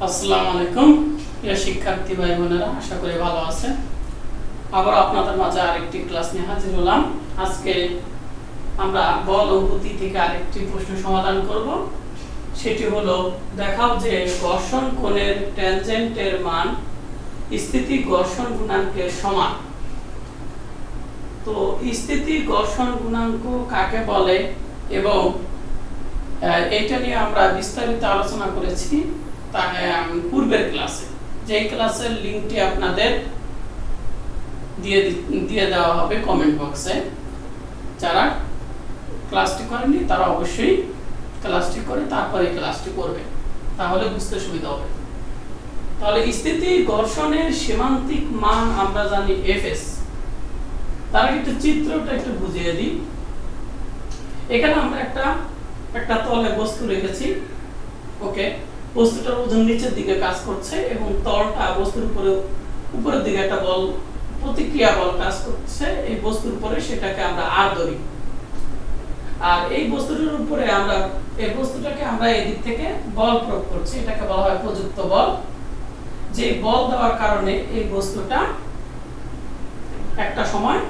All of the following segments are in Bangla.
আসসালামু আলাইকুম প্রিয় শিক্ষার্থী ভাই বোনেরা, আশা করি ভালো আছেন। আবার আপনাদের মাঝে আরেকটি ক্লাস নিয়ে হাজির হলাম। আজকে আমরা বল ও গতি থেকে আরেকটি প্রশ্ন সমাধান করব। সেটি হলো, দেখাও যে ঘর্ষণ কোণের ট্যানজেন্টের মান স্থিতি ঘর্ষণ গুণাঙ্কের সমান। তো স্থিতি ঘর্ষণ গুণাঙ্ক কাকে বলে এবং এটা নিয়ে আমরা বিস্তারিত আলোচনা করেছি পূর্বের ক্লাসে। যে ক্লাসের লিংকটি আপনাদের দিয়ে দেওয়া হবে কমেন্ট বক্সে। যারা ক্লাসটি করেননি তারা অবশ্যই ক্লাসটি করে তারপরে ক্লাসটি করবে, তাহলে বুঝতে সুবিধা হবে। তাহলে স্থিতি ঘর্ষণের সীমান্তিক মান আমরা জানি Fs। তার একটু চিত্রটা একটু বুঝিয়ে দিই। এখানে আমরা একটা তলে বস্তু রেখেছি। ওকে, বস্তুটার ওজন নিচের দিকে কাজ করছে এবং তলটা বস্তুর উপরের দিকে একটা বল, প্রতিক্রিয়া বল কাজ করছে এই বস্তুর উপরে, সেটাকে আমরা আর ধরি। আর এই বস্তুটার উপরে এই বস্তুটাকে আমরা এদিক থেকে বল প্রয়োগ করছি, এটাকে বলা হয় প্রযুক্ত বল। যে বল দেওয়ার কারণে এই বস্তুটা একটা সময়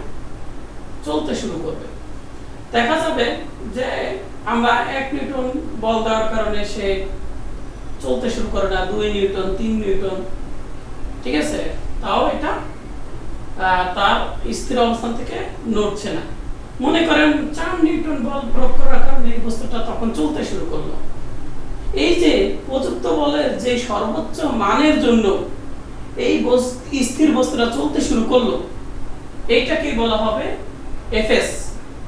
চলতে শুরু করবে। দেখা যাবে যে আমরা 1 নিউটন বল দেওয়ার কারণে সে চলতে শুরু করে না, 2 নিউটন 3 নিউটন, ঠিক আছে, তাও এটা তার স্থির অবস্থান থেকে নড়ছে না। মনে করেন 4 নিউটন বল প্রয়োগ করার কারণে এই বস্তুটা তখন চলতে শুরু করলো। এই যে প্রযুক্ত বলের যে সর্বোচ্চ মানের জন্য এই স্থির বস্তুটা চলতে শুরু করলো, এইটাকে বলা হবে Fs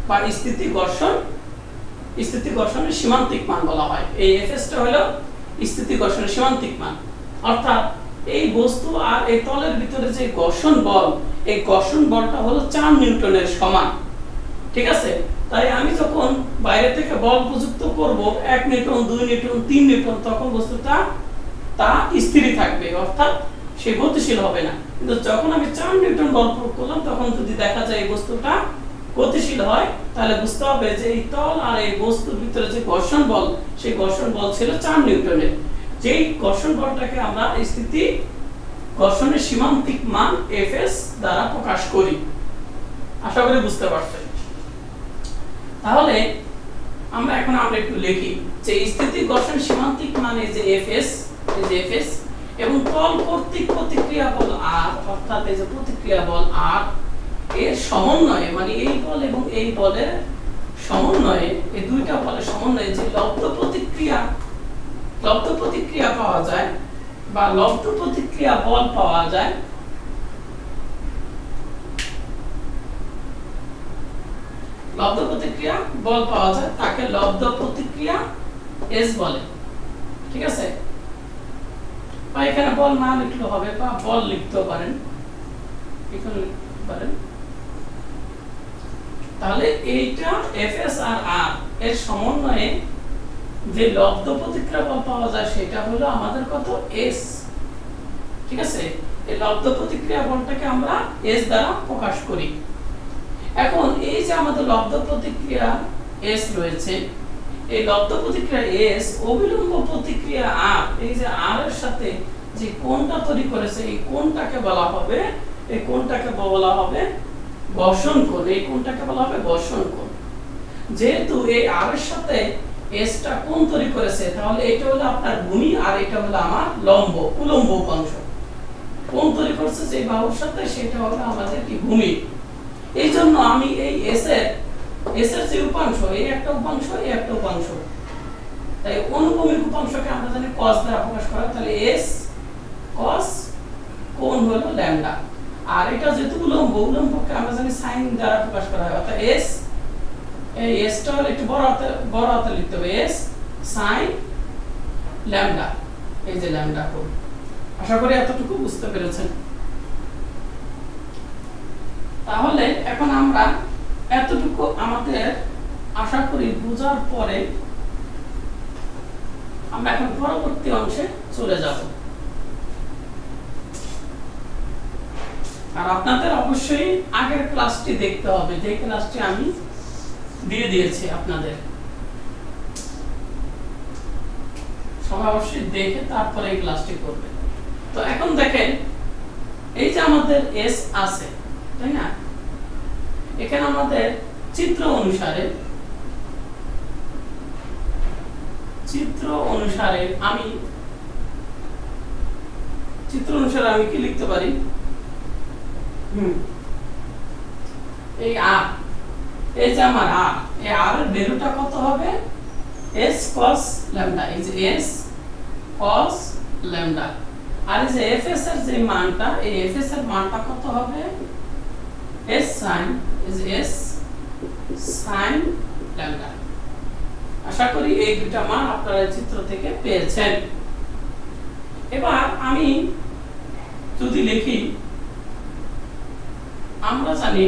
বা স্থিতি ঘর্ষণের সীমান্তিক মান বলা হয়। এই Fsটা হলো স্থিতি ঘর্ষণের সীমান্তিক মান। অর্থাৎ এই বস্তু আর এই তলের ভিতরে যে ঘর্ষণ বল, এই ঘর্ষণ বলটা হলো 4 নিউটনের সমান, ঠিক আছে। তাই আমি যখন বাইরে থেকে বল প্রযুক্ত করব 1 নিউটন 2 নিউটন 3 নিউটন, তখন বস্তুটা তা স্থিরই থাকবে, অর্থাৎ সে গতিশীল হবে না। কিন্তু যখন আমি 4 নিউটন বল প্রয়োগ করলাম, তখন যদি দেখা যায় এই বস্তুটা গতিশীল হয়, তাহলে বুঝতে হবে যে এই তল আর এই বস্তুর ভিতরে যে ঘর্ষণ বল, সেই ঘর্ষণ বল ছিল 4 নিউটনের। যেই ঘর্ষণ বলটাকে আমরা স্থিতি ঘর্ষণের সীমান্তিক মান Fs দ্বারা প্রকাশ করি। আশা করি বুঝতে পারছেন। তাহলে আমরা একটু লিখি যে স্থিতি ঘর্ষণ সীমান্তিক মান এই যে Fs এবং তল কর্তৃক প্রতিক্রিয়া বল R, অর্থাৎ এই যে প্রতিক্রিয়া বল R এর সমন্বয়ে, মানে এই বল এবং এই বলের সমন্বয়ে, এই দুইটা বলের সমন্বয়ে যে লব্ধ প্রতিক্রিয়া পাওয়া যায় বা লব্ধ প্রতিক্রিয়া বল পাওয়া যায়, তাকে লব্ধ প্রতিক্রিয়া S বলে, ঠিক আছে। বা এখানে বল না লিখলেও হবে, বা বল লিখতেও পারেন, এখানে লিখতে পারেন। তাহলে এইটা Fs আর R এর সমন্বয়ে যে লব্ধ প্রতিক্রিয়া বল পাওয়া যায়, সেটা হলো আমাদের কত S, ঠিক আছে। এই লব্ধ প্রতিক্রিয়া বলটাকে আমরা S দ্বারা প্রকাশ করি। এখন এই যে আমাদের লব্ধ প্রতিক্রিয়া S রয়েছে, এই লব্ধ প্রতিক্রিয়া S অবিলম্ব প্রতিক্রিয়া R, এই যে R এর সাথে যে কোণটা তৈরি করেছে, এই কোণটাকে বলা হবে ঘর্ষণ কোণ। এই কোণটাকে বলা হবে ঘর্ষণ কোণ। যেহেতু এই R এর সাথে S টা কোণ তৈরি করেছে, তাহলে এটা হলো আপনার ভূমি আর এটা হলো আমার উলম্ব উপাংশ। কোণ তৈরি করছে যে বাহুর সাথে, সেটা হলো আমাদের কি ভূমি। এই জন্য আমি এই S এর যে উপাংশ, এই একটা উপাংশ, এই একটা উপাংশ, তাই অনুভূমিক উপাংশকে আমরা জানি cos দ্বারা প্রকাশ করা হয়। তাহলে S cos কোণ হলো ল্যামডা। আর এটা যেহেতু উলম্বকে আমরা জানি sin দ্বারা প্রকাশ করা হয়, অর্থাৎ এই S টা হলো একটু বড় হাতে লিখতে হবে, S sin ল্যামডা, এই যে ল্যামডা কোণ। আশা করি এতটুকু বুঝতে পেরেছেন। তাহলে এখন আমরা এতটুকু আমাদের আশা করি বোঝার পরে আমরা এখন পরবর্তী অংশে চলে যাব। আর আপনাদের অবশ্যই আগের ক্লাসটি দেখতে হবে, যে ক্লাসটি আমি দিয়ে দিয়েছি আপনাদের। সবাই অবশ্যই দেখে তারপরে এই ক্লাসটি করবে। তো এখন দেখেন এই যে আমাদের এস আছে, তাই না? এখানে আমাদের চিত্র অনুসারে আমি কি লিখতে পারি? এই আর, এই যে আমার আর, এই আর এর ভ্যালুটা কত হবে? s cos lambda, এই যে s cos lambda। আর এই যে fs এর যে মানটা, এই fs এর মানটা কত হবে? s sin, এই যে s sin lambda। আশা করি এই দুটো মান আপনারা চিত্র থেকে পেয়েছেন। এবার আমি যদি লিখি, আমরা জানি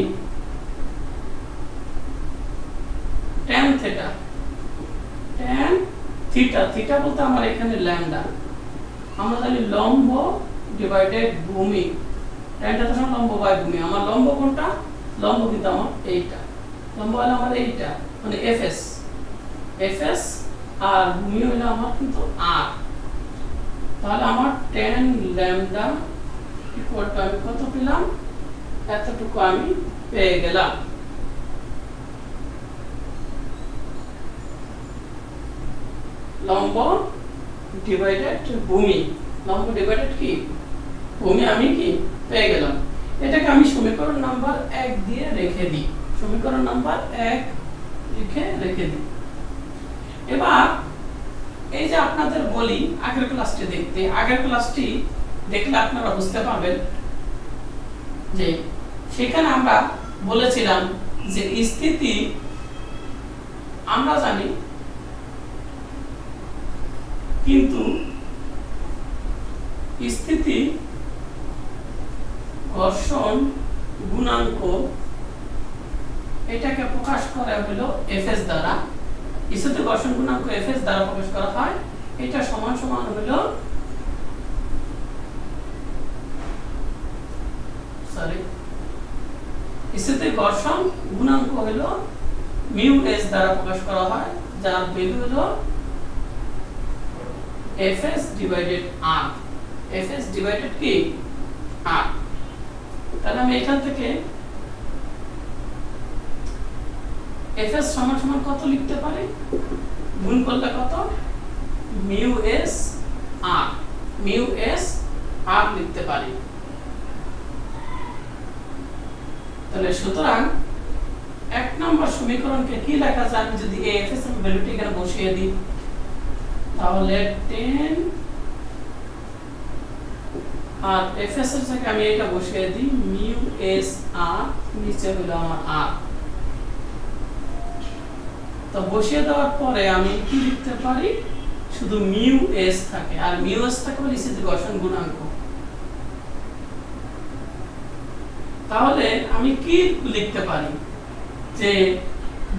tan theta, tan theta, theta বলতে আমার এখানে lambda, আমরা জানি লম্ব ডিভাইডেড ভূমি, tan theta সমান লম্ব বাই ভূমি। আমার লম্ব কোনটা? লম্ব কিন্তু আমার এইটা, লম্ব হলো আমার এইটা, মানে fs, আর ভূমি হলো আমার কিন্তু r। তাহলে আমার tan lambda ইকুয়াল টু আমি কত পেলাম? এতটুকু আমি পেয়ে গেলাম। লম্ব ডিভাইডেড ভূমি, লম্ব ডিভাইডেড কি ভূমি, আমি কি পেয়ে গেলাম। এটাকে আমি সমীকরণ নাম্বার 1 দিয়ে রেখে দিই, সমীকরণ নাম্বার 1 রেখে দিই। এবার এই যে আপনাদের বলি আগের ক্লাসটি দেখতে, আগের ক্লাসটি দেখলে আপনারা বুঝতে পারবেন যে সেখানে আমরা বলেছিলাম যে স্থিতি আমরা জানি, কিন্তু স্থিতি ঘর্ষণ গুণাঙ্ক এটাকে প্রকাশ করা হলো fs দ্বারা। স্থিতি ঘর্ষণ গুণাঙ্ক fs দ্বারা প্রকাশ করা হয়। এটা সমান সমান হলো স্থিতি ঘর্ষণ গুণাঙ্ক হলো মিউ s দ্বারা প্রকাশ করা হয়, যার ভ্যালু হলো fs divided r, fs divided কি r। তাহলে আমি এখান থেকে fs সমান সমান কত লিখতে পারি? গুণ করলে কত? Mu s r, mu s r লিখতে পারি। তাহলে সুতরাং 1 নম্বর সমীকরণকে কি লেখা যায়? আমি যদি এই fs এর ভ্যালুটি এখানে বসিয়ে দিই, তাহলে 10 আর fs এর জায়গায় আমি এটা বসিয়ে দিই মিউ s r, নিচে হলো আমার r। তো বসিয়ে দেওয়ার পরে আমি কি লিখতে পারি? শুধু মিউ s থাকে, আর মিউ s থাকে বলে স্থিতি ঘর্ষণ গুণাঙ্ক। তাহলে আমি কি লিখতে পারি? যে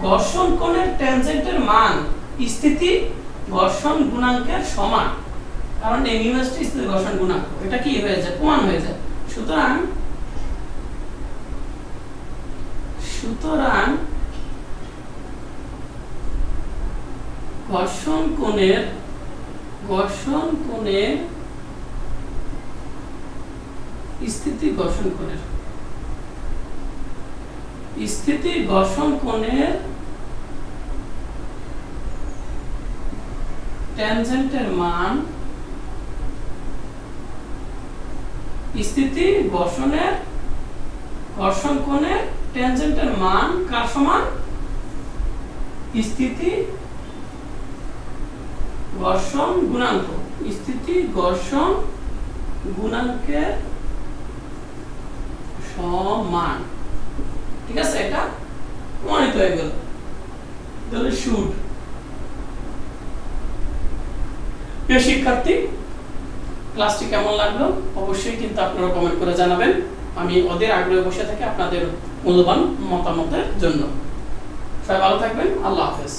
ঘর্ষণ কোণের ট্যানজেন্টের মান স্থিতি ঘর্ষণ গুণাঙ্কের সমান, কারণ এই মিউ s টি স্থিতি ঘর্ষণ গুণাঙ্ক, এটা কি হয়ে যায়? প্রমাণ হয়ে যায়। সুতরাং ঘর্ষণ কোণের স্থিতি ঘর্ষণ কোণের ট্যানজেন্টের মান স্থিতি ঘর্ষণ কোণের ট্যানজেন্টের মান কার সমান? স্থিতি ঘর্ষণ গুণাঙ্ক, স্থিতি ঘর্ষণ গুণাঙ্কের সমান। ঠিক আছে, এটা প্রমাণিত হয়ে গেল। তাহলে শুড। প্রিয় শিক্ষার্থী, ক্লাসটি কেমন লাগলো অবশ্যই কিন্তু আপনারা কমেন্ট করে জানাবেন। আমি ওদের আগ্রহে বসে থাকি আপনাদের মূল্যবান মতামতের জন্য। সবাই ভালো থাকবেন। আল্লাহ হাফেজ।